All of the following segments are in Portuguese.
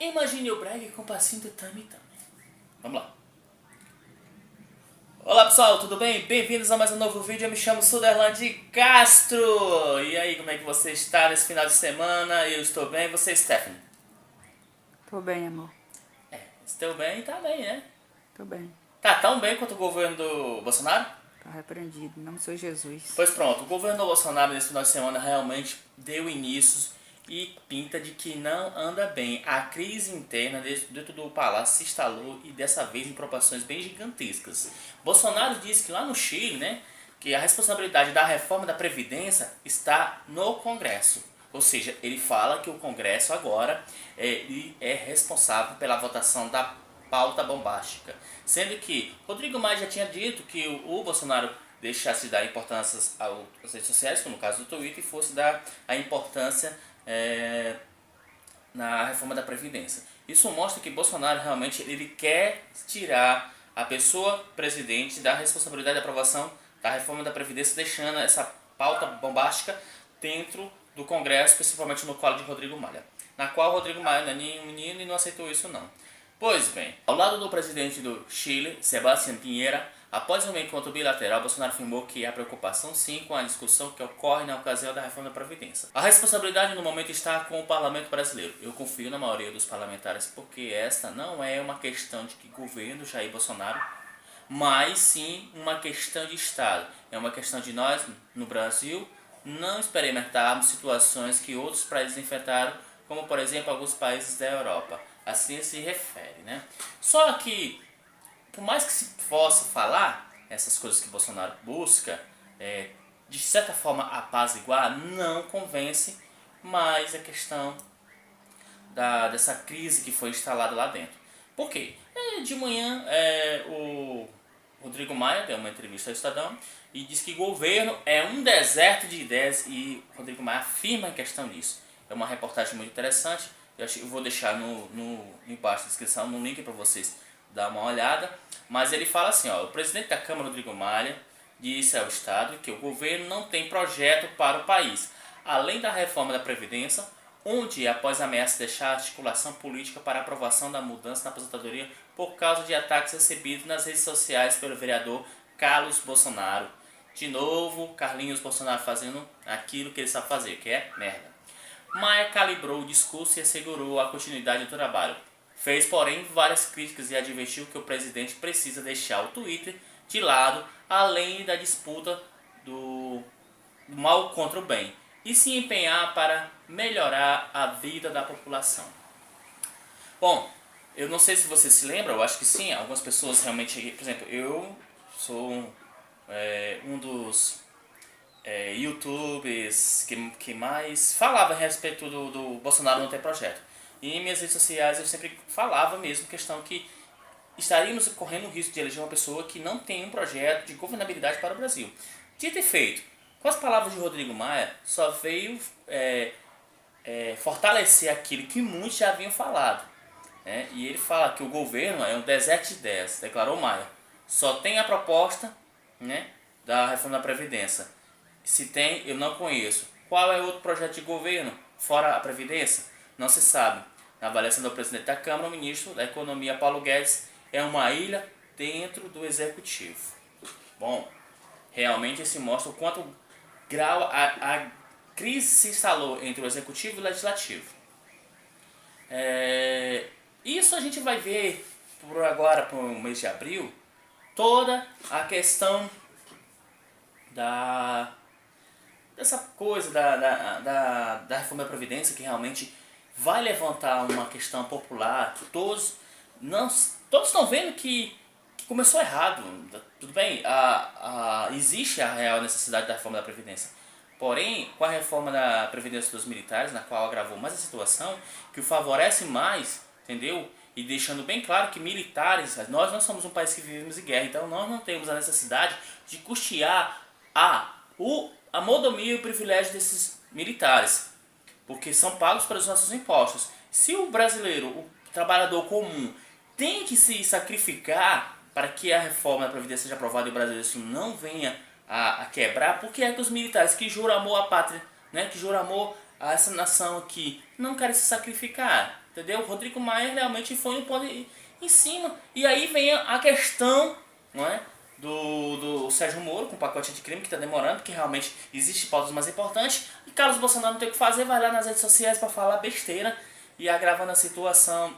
Imagine o brega com passinho do Tami Tami. Vamos lá. Olá pessoal, tudo bem? Bem-vindos a mais um novo vídeo. Eu me chamo Suderland Castro. E aí, como é que você está nesse final de semana? Eu estou bem, você, Stephanie? Tô bem, amor. Estou bem, tá bem, né? Tô bem. Tá tão bem quanto o governo do Bolsonaro? Tá repreendido. Em nome do Senhor Jesus. Pois pronto, o governo do Bolsonaro nesse final de semana realmente deu início e pinta de que não anda bem. A crise interna dentro do palácio se instalou e dessa vez em proporções bem gigantescas. Bolsonaro disse que lá no Chile, né, que a responsabilidade da reforma da Previdência está no Congresso. Ou seja, ele fala que o Congresso agora ele é responsável pela votação da pauta bombástica. Sendo que Rodrigo Maia já tinha dito que o Bolsonaro deixasse de dar importância às redes sociais, como no caso do Twitter, e fosse dar a importância na reforma da Previdência. Isso mostra que Bolsonaro realmente ele quer tirar a pessoa presidente da responsabilidade da aprovação da reforma da Previdência, deixando essa pauta bombástica dentro do Congresso, principalmente no colo de Rodrigo Maia, na qual Rodrigo Maia não é nenhum menino e não aceitou isso não. Pois bem, ao lado do presidente do Chile, Sebastián Piñera, após um encontro bilateral, Bolsonaro afirmou que há preocupação sim com a discussão que ocorre na ocasião da reforma da Previdência. A responsabilidade no momento está com o parlamento brasileiro. Eu confio na maioria dos parlamentares porque esta não é uma questão de que governo Jair Bolsonaro, mas sim uma questão de Estado. É uma questão de nós, no Brasil, não experimentarmos situações que outros países enfrentaram, como por exemplo alguns países da Europa. Assim se refere, né? Só que, por mais que se possa falar essas coisas que Bolsonaro busca, de certa forma apaziguar, não convence mais a questão dessa crise que foi instalada lá dentro. Por quê? De manhã o Rodrigo Maia deu uma entrevista ao Estadão e disse que o governo é um deserto de ideias e Rodrigo Maia afirma em questão disso. É uma reportagem muito interessante. Eu vou deixar embaixo da descrição no link para vocês dar uma olhada. Mas ele fala assim, ó, o presidente da Câmara, Rodrigo Maia, disse ao Estado que o governo não tem projeto para o país, além da reforma da Previdência, onde, após a ameaça de deixar a articulação política para a aprovação da mudança na aposentadoria por causa de ataques recebidos nas redes sociais pelo vereador Carlos Bolsonaro. De novo, Carlinhos Bolsonaro fazendo aquilo que ele sabe fazer, que é merda. Maia calibrou o discurso e assegurou a continuidade do trabalho. Fez, porém, várias críticas e advertiu que o presidente precisa deixar o Twitter de lado, além da disputa do mal contra o bem, e se empenhar para melhorar a vida da população. Bom, eu não sei se você se lembra, eu acho que sim, algumas pessoas realmente, por exemplo, eu sou um dos YouTubers que mais falava a respeito do Bolsonaro não ter projeto. E em minhas redes sociais eu sempre falava mesmo questão que estaríamos correndo o risco de eleger uma pessoa que não tem um projeto de governabilidade para o Brasil. Dito e feito, com as palavras de Rodrigo Maia, só veio fortalecer aquilo que muitos já haviam falado. E ele fala que o governo é um deserto de ideias, declarou Maia. Só tem a proposta da reforma da Previdência. Se tem, eu não conheço. Qual é outro projeto de governo, fora a Previdência? Não se sabe. Na avaliação do presidente da Câmara, o ministro da Economia, Paulo Guedes, é uma ilha dentro do Executivo. Bom, realmente isso mostra o quanto grau a crise se instalou entre o Executivo e o Legislativo. Isso a gente vai ver por agora, para o mês de abril, toda a questão dessa coisa da reforma da Previdência, que realmente vai levantar uma questão popular. Todos estão vendo que começou errado. Tudo bem, existe a real necessidade da reforma da Previdência. Porém, com a reforma da Previdência dos militares, na qual agravou mais a situação, que o favorece mais, entendeu? E deixando bem claro que militares, nós não somos um país que vivemos em guerra, então nós não temos a necessidade de custear a mordomia e o privilégio desses militares, porque são pagos pelos nossos impostos. Se o brasileiro, o trabalhador comum, tem que se sacrificar para que a reforma da Previdência seja aprovada e o brasileiro isso não venha a quebrar, por que é que os militares que juram amor à pátria, que juram amor a essa nação aqui, não querem se sacrificar? entendeu? O Rodrigo Maia realmente foi um ponto em cima. E aí vem a questão, não é? Do Sérgio Moro com o pacote de crime que está demorando, que realmente existe pautas mais importantes. E Carlos Bolsonaro não tem o que fazer, vai lá nas redes sociais para falar besteira e agravando a situação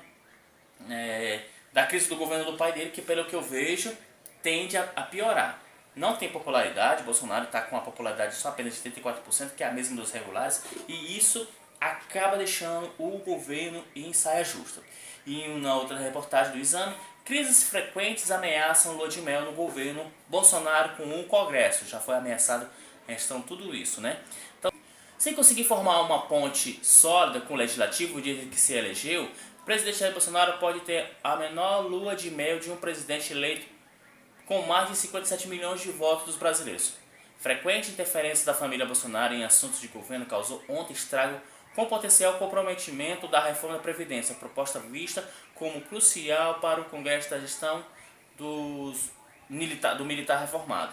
da crise do governo do pai dele, que pelo que eu vejo tende a piorar. Não tem popularidade, Bolsonaro está com uma popularidade só apenas de 34%, que é a mesma dos regulares, e isso acaba deixando o governo em saia justa. E em uma outra reportagem do Exame, crises frequentes ameaçam lua de mel no governo Bolsonaro com o Congresso. Já foi ameaçado questão tudo isso, né? Então, sem conseguir formar uma ponte sólida com o Legislativo, desde que se elegeu, o presidente Jair Bolsonaro pode ter a menor lua de mel de um presidente eleito com mais de 57 milhões de votos dos brasileiros. Frequente interferência da família Bolsonaro em assuntos de governo causou ontem estrago com potencial comprometimento da reforma da Previdência, proposta vista como crucial para o Congresso da gestão do militar reformado.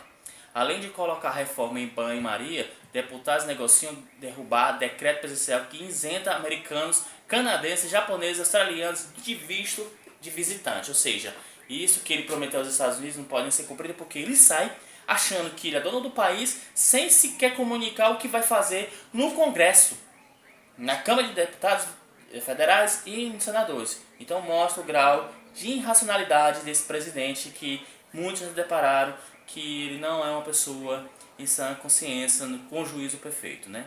Além de colocar a reforma em banho-maria, deputados negociam derrubar decreto presidencial que isenta americanos, canadenses, japoneses, australianos de visto de visitante. Ou seja, isso que ele prometeu aos Estados Unidos não pode ser cumprido porque ele sai achando que ele é dono do país sem sequer comunicar o que vai fazer no Congresso, na Câmara de Deputados Federais e nos senadores. Então mostra o grau de irracionalidade desse presidente que muitos se depararam que ele não é uma pessoa em sã consciência, com juízo perfeito, né?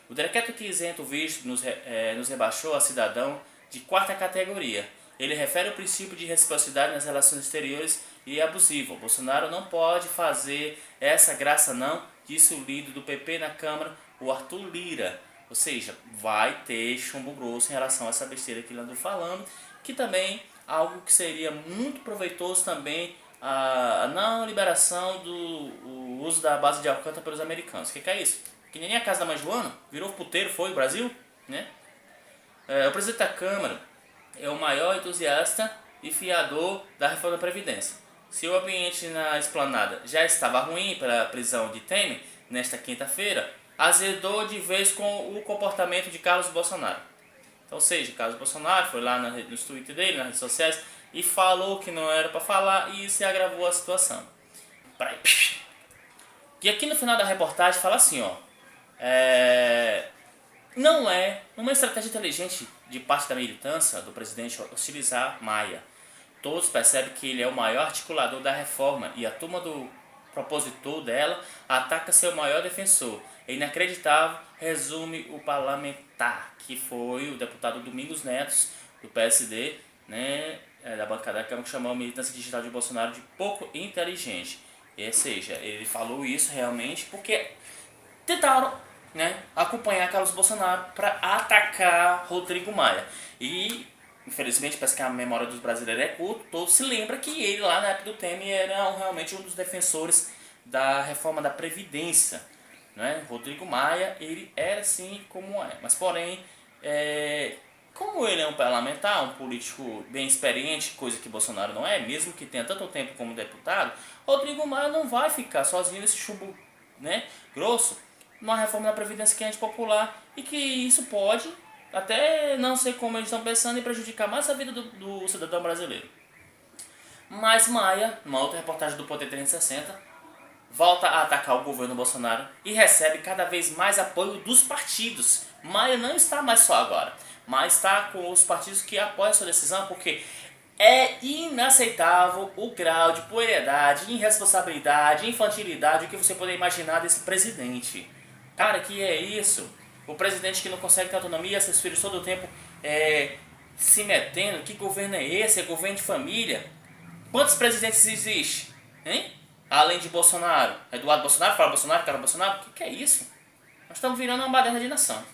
O decreto que isenta o visto nos rebaixou a cidadão de quarta categoria. Ele refere o princípio de reciprocidade nas relações exteriores e é abusivo. Bolsonaro não pode fazer essa graça não, disse o líder do PP na Câmara, o Arthur Lira. Ou seja, vai ter chumbo grosso em relação a essa besteira que ele andou falando, que também algo que seria muito proveitoso também a não liberação do uso da base de Alcântara pelos americanos. O que é isso? Que nem a casa da mãe Joana, virou puteiro, foi o Brasil, né? O presidente da Câmara é o maior entusiasta e fiador da reforma da Previdência. Se o ambiente na esplanada já estava ruim pela prisão de Temer, nesta quinta-feira, azedou de vez com o comportamento de Carlos Bolsonaro. Então, ou seja, Carlos Bolsonaro foi lá nos tweets dele, nas redes sociais, e falou que não era para falar e isso agravou a situação. E aqui no final da reportagem fala assim, ó, não é uma estratégia inteligente de parte da militância do presidente hostilizar Maia. Todos percebem que ele é o maior articulador da reforma e a turma do propositor dela ataca seu maior defensor. É inacreditável, resume o parlamentar, que foi o deputado Domingos Neto, do PSD, né, da bancada da Câmara, que chamou a militância digital de Bolsonaro de pouco inteligente. Ou seja, ele falou isso realmente porque tentaram, né, acompanhar Carlos Bolsonaro para atacar Rodrigo Maia. E, infelizmente, parece que a memória dos brasileiros é curta, todos se lembram que ele lá na época do Temer era realmente um dos defensores da reforma da Previdência. Né? Rodrigo Maia, ele era assim como é. Mas, porém, como ele é um parlamentar, um político bem experiente, coisa que Bolsonaro não é, mesmo que tenha tanto tempo como deputado, Rodrigo Maia não vai ficar sozinho nesse chumbo, né, grosso, numa reforma da Previdência que é antipopular e que isso pode, até não sei como eles estão pensando, em prejudicar mais a vida do cidadão brasileiro. Mas Maia, numa outra reportagem do Poder 360, volta a atacar o governo Bolsonaro e recebe cada vez mais apoio dos partidos. Maia não está mais só agora, mas está com os partidos que apoiam a sua decisão, porque é inaceitável o grau de puerilidade, irresponsabilidade, infantilidade, o que você poderia imaginar desse presidente. Cara, que é isso? O presidente que não consegue ter autonomia, seus filhos todo o tempo se metendo. Que governo é esse? É governo de família? Quantos presidentes existem? Hein? Além de Bolsonaro. Eduardo Bolsonaro, fala Bolsonaro, cara Bolsonaro. O que é isso? Nós estamos virando uma baderna de nação.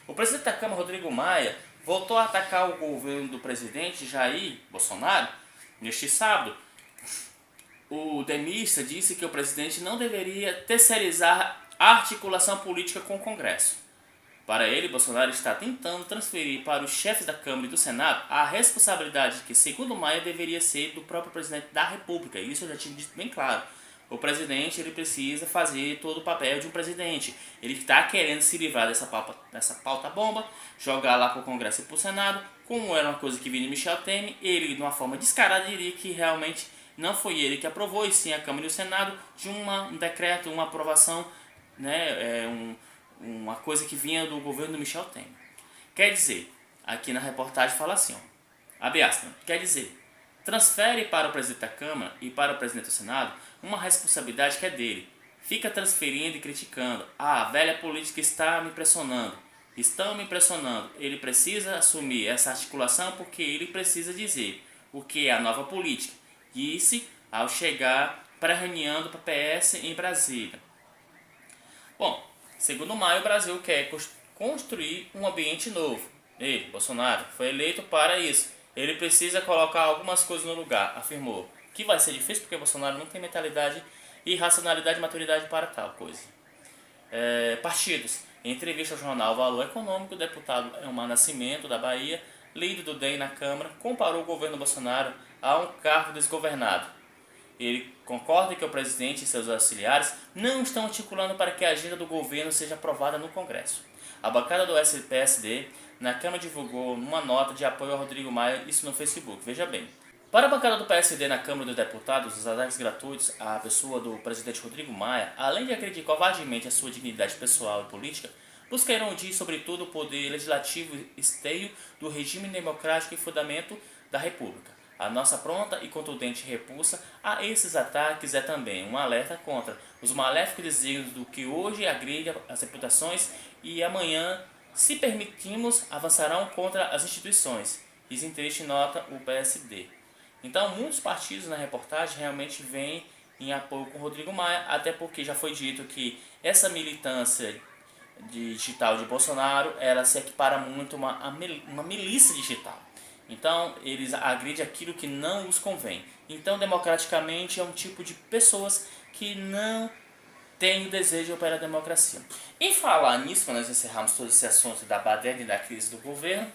O presidente da Câmara, Rodrigo Maia, voltou a atacar o governo do presidente Jair Bolsonaro neste sábado. O demista disse que o presidente não deveria terceirizar a articulação política com o Congresso. Para ele, Bolsonaro está tentando transferir para os chefes da Câmara e do Senado a responsabilidade que, segundo Maia, deveria ser do próprio presidente da República. Isso eu já tinha dito bem claro. O presidente ele precisa fazer todo o papel de um presidente. Ele está querendo se livrar dessa pauta bomba, jogar lá para o Congresso e para o Senado. Como era uma coisa que vinha de Michel Temer, ele de uma forma descarada diria que realmente não foi ele que aprovou, e sim a Câmara e o Senado, de um decreto, uma aprovação, né, uma coisa que vinha do governo do Michel Temer. Quer dizer, aqui na reportagem fala assim, ó, abre aspas, quer dizer, transfere para o presidente da Câmara e para o presidente do Senado uma responsabilidade que é dele. Fica transferindo e criticando. Ah, a velha política está me pressionando. Estão me pressionando. Ele precisa assumir essa articulação porque ele precisa dizer o que é a nova política. Disse ao chegar para a reunião do PS em Brasília. Bom, segundo Maio, o Brasil quer construir um ambiente novo. Ele, Bolsonaro, foi eleito para isso. Ele precisa colocar algumas coisas no lugar, afirmou. Que vai ser difícil porque Bolsonaro não tem mentalidade e racionalidade e maturidade para tal coisa. Partidos. Em entrevista ao jornal Valor Econômico, o deputado Elmar Nascimento, da Bahia, líder do DEM na Câmara, comparou o governo Bolsonaro a um carro desgovernado. Ele concorda que o presidente e seus auxiliares não estão articulando para que a agenda do governo seja aprovada no Congresso. A bancada do PSD na Câmara divulgou uma nota de apoio ao Rodrigo Maia, isso no Facebook, veja bem. Para a bancada do PSD na Câmara dos Deputados, os ataques gratuitos à pessoa do presidente Rodrigo Maia, além de agredir covardemente a sua dignidade pessoal e política, busca erodir sobretudo o poder legislativo esteio do regime democrático e fundamento da República. A nossa pronta e contundente repulsa a esses ataques é também um alerta contra os maléficos desígnios do que hoje agride as reputações e amanhã, se permitirmos, avançarão contra as instituições, diz em triste nota o PSD. Então, muitos partidos na reportagem realmente vêm em apoio com Rodrigo Maia, até porque já foi dito que essa militância digital de Bolsonaro, ela se equipara muito a uma milícia digital. Então, eles agridem aquilo que não os convém. Então, democraticamente, é um tipo de pessoas que não têm o desejo pela democracia. Em falar nisso, quando nós encerramos todo esse assunto da baderna e da crise do governo,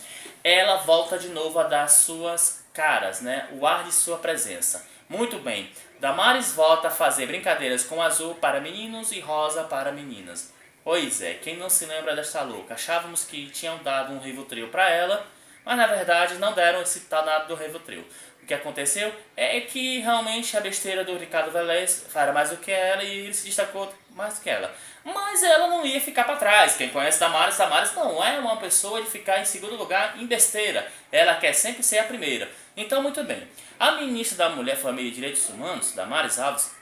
ela volta de novo a dar suas caras, né? O ar de sua presença. Muito bem, Damares volta a fazer brincadeiras com azul para meninos e rosa para meninas. Pois é, quem não se lembra desta louca? Achávamos que tinham dado um Rivotril para ela, mas na verdade não deram esse danado do Rivotril. O que aconteceu é que realmente a besteira do Ricardo Vélez era mais do que ela e ele se destacou mais do que ela. Mas ela não ia ficar para trás. Quem conhece Damares não é uma pessoa de ficar em segundo lugar em besteira. Ela quer sempre ser a primeira. Então, muito bem. A ministra da Mulher, Família e Direitos Humanos, Damares Alves,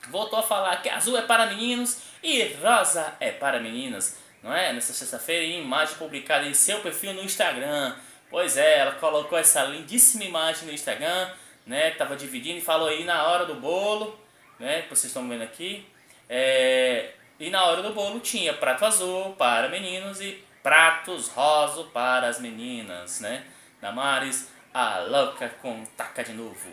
voltou a falar que azul é para meninos e rosa é para meninas. Não é? Nesta sexta-feira, em imagem publicada em seu perfil no Instagram. Pois é, ela colocou essa lindíssima imagem no Instagram, né, que estava dividindo e falou aí na hora do bolo, né, que vocês estão vendo aqui, e na hora do bolo tinha prato azul para meninos e pratos rosa para as meninas, né. Damares, a louca com taca de novo.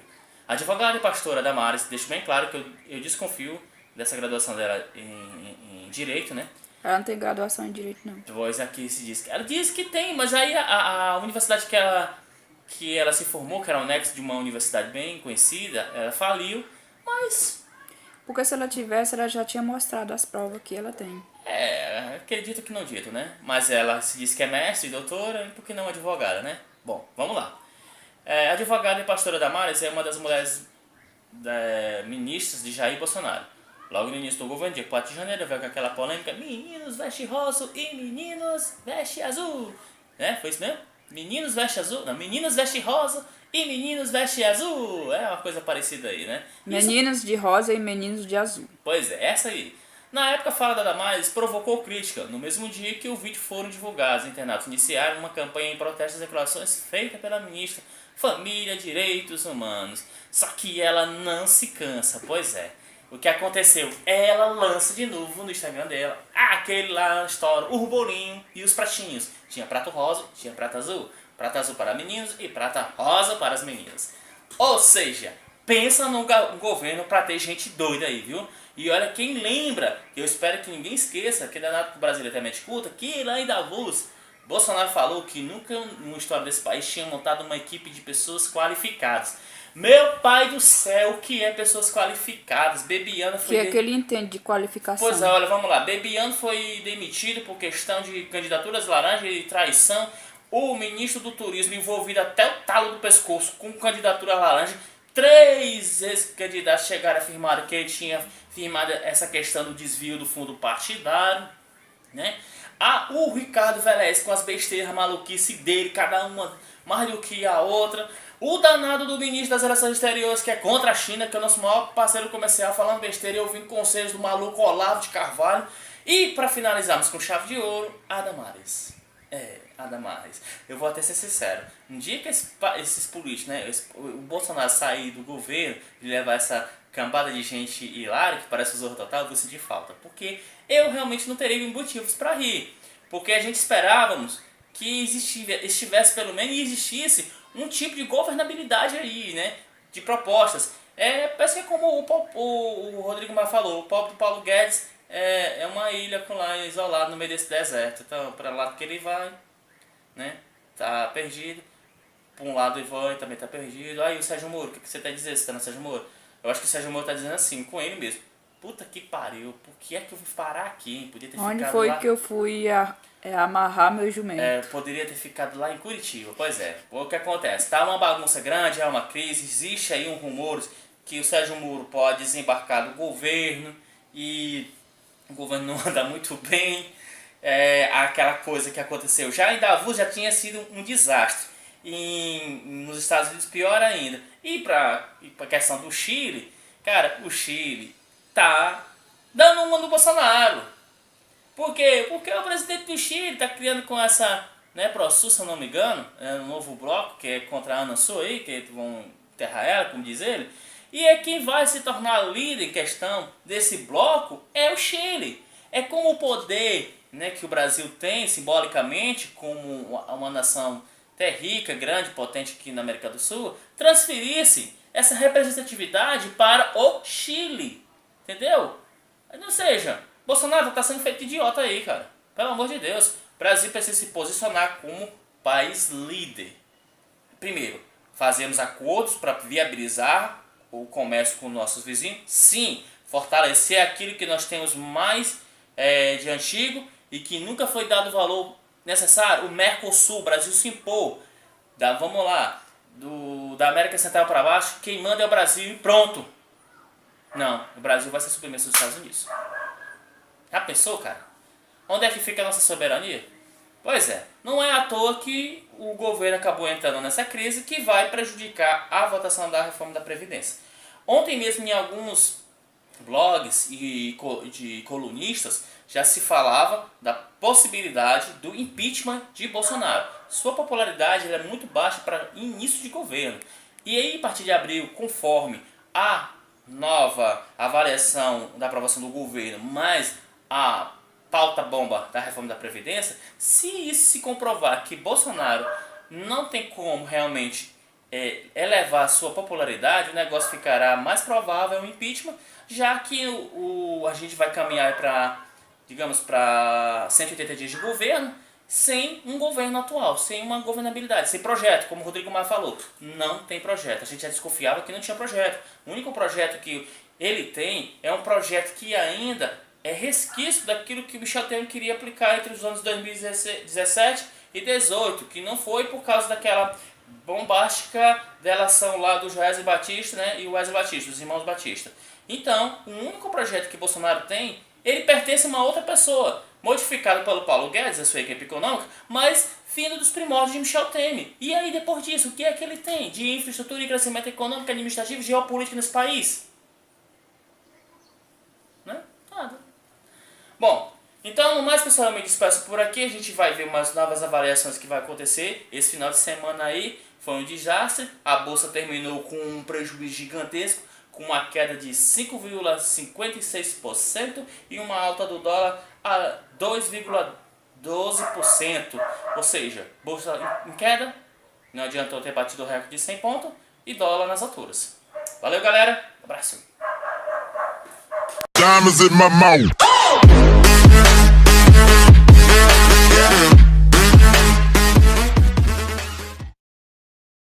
A advogada e pastora Damares deixa bem claro que eu desconfio dessa graduação dela em Direito, né. Ela não tem graduação em Direito, não. Pois aqui se diz que ela diz que tem, mas aí a universidade que ela se formou, que era um nexo de uma universidade bem conhecida, ela faliu, mas... Porque se ela tivesse, ela já tinha mostrado as provas que ela tem. Acredito que não dito, né? Mas ela se diz que é mestre, doutora, e por que não advogada, né? Bom, vamos lá. A advogada e pastora Damares é uma das mulheres ministras de Jair Bolsonaro. Logo no início do governo, dia 4 de janeiro, veio com aquela polêmica, meninos veste rosa e meninos veste azul. Né? Foi isso mesmo? Meninos veste azul? Não, meninos veste rosa e meninos veste azul. É uma coisa parecida aí, né? Meninos de rosa e meninos de azul. Pois é, essa aí. Na época, a fala da Damares provocou crítica. No mesmo dia que o vídeo foram divulgados, internautas iniciaram uma campanha em protesto às declarações feitas pela ministra Família e Direitos Humanos. Só que ela não se cansa, pois é. O que aconteceu? Ela lança de novo no Instagram dela aquele lá, história, o bolinho e os pratinhos. Tinha prato rosa, tinha prato azul. Prato azul para meninos e prata rosa para as meninas. Ou seja, pensa num governo para ter gente doida aí, viu? E olha, quem lembra, eu espero que ninguém esqueça, que danado que o Brasil é até mente culta, que lá em Davos, Bolsonaro falou que nunca na história desse país tinha montado uma equipe de pessoas qualificadas. Meu pai do céu, o que é pessoas qualificadas? Bebiano foi... Que é que ele entende de qualificação? Pois é, olha, vamos lá. Bebiano foi demitido por questão de candidaturas laranja e traição. O ministro do Turismo envolvido até o talo do pescoço com candidatura laranja. 3 ex-candidatos chegaram a afirmar que ele tinha firmado essa questão do desvio do fundo partidário, né? O Ricardo Vélez com as besteiras maluquice dele, cada uma mais do que a outra. O danado do ministro das Relações Exteriores, que é contra a China, que é o nosso maior parceiro comercial, falando besteira e ouvindo conselhos do maluco Olavo de Carvalho. E para finalizarmos com chave de ouro, a Damares. A Damares. Eu vou até ser sincero. Um dia que esses políticos, né, o Bolsonaro sair do governo e levar essa cambada de gente hilária, que parece o Zorro Total, eu vou sentir falta. Porque eu realmente não teria motivos para rir. Porque a gente esperávamos que estivesse pelo menos e existisse um tipo de governabilidade aí, né? De propostas. Parece que é como o Rodrigo Maia falou, o pobre do Paulo Guedes é uma ilha com lá isolado no meio desse deserto. Então, para lá que ele vai, né? Tá perdido. Para um lado ele vai, também tá perdido. Aí o Sérgio Moro, o que você tá dizendo? Você tá no Sérgio Moro? Eu acho que o Sérgio Moro tá dizendo assim, com ele mesmo. Puta que pariu, por que é que eu fui parar aqui? Podia ter Onde ficado foi lá. que eu fui amarrar meu jumento? Poderia ter ficado lá em Curitiba. Pois é, o que acontece? Tá uma bagunça grande, é uma crise, existe aí um rumor que o Sérgio Moro pode desembarcar do governo e o governo não anda muito bem. Aquela coisa que aconteceu já em Davos já tinha sido um desastre. Nos Estados Unidos pior ainda. E pra questão do Chile, cara, o Chile tá dando uma no Bolsonaro. Por quê? Porque o presidente do Chile tá criando com essa, né, ProSul, se eu não me engano, um novo bloco que é contra a Ana Soei, que vão enterrar ela, como diz ele. E quem vai se tornar líder em questão desse bloco é o Chile. É como o poder, né, que o Brasil tem simbolicamente como uma nação até rica, grande, potente aqui na América do Sul, transferisse essa representatividade para o Chile. Entendeu? Ou seja, Bolsonaro tá sendo feito de idiota aí, cara. Pelo amor de Deus. O Brasil precisa se posicionar como país líder. Primeiro, fazemos acordos para viabilizar o comércio com nossos vizinhos. Sim, fortalecer aquilo que nós temos mais de antigo e que nunca foi dado valor necessário. O Mercosul, o Brasil se impôs. Vamos lá, da América Central para baixo, quem manda é o Brasil e pronto. Não, o Brasil vai ser submisso aos Estados Unidos. Já pensou, cara? Onde é que fica a nossa soberania? Pois é, não é à toa que o governo acabou entrando nessa crise que vai prejudicar a votação da reforma da Previdência. Ontem mesmo em alguns blogs e de colunistas já se falava da possibilidade do impeachment de Bolsonaro. Sua popularidade é muito baixa para início de governo. E aí, a partir de abril, conforme a nova avaliação da aprovação do governo, mais a pauta bomba da reforma da Previdência, se isso se comprovar que Bolsonaro não tem como realmente elevar a sua popularidade, o negócio ficará mais provável o impeachment, já que a gente vai caminhar para, digamos, para 180 dias de governo, sem um governo atual, sem uma governabilidade, sem projeto, como o Rodrigo Maia falou. Não tem projeto. A gente já desconfiava que não tinha projeto. O único projeto que ele tem é um projeto que ainda é resquício daquilo que o Michel Temer queria aplicar entre os anos 2017 e 2018, que não foi por causa daquela bombástica delação lá do Joesley Batista, né, e o Wesley Batista, dos irmãos Batista. Então, o único projeto que Bolsonaro tem, ele pertence a uma outra pessoa, modificado pelo Paulo Guedes, a sua equipe econômica, mas vindo dos primórdios de Michel Temer. E aí, depois disso, o que é que ele tem de infraestrutura e crescimento econômico, administrativo e geopolítico nesse país? Né? Nada. Bom, então, no mais, pessoal, eu me despeço por aqui. A gente vai ver umas novas avaliações que vai acontecer. Esse final de semana aí foi um desastre. A bolsa terminou com um prejuízo gigantesco, com uma queda de 5,56% e uma alta do dólar a 2,12%. Ou seja, bolsa em queda, não adiantou ter batido o recorde de 100 pontos e dólar nas alturas. Valeu, galera. Abraço. Diamonds in my mouth.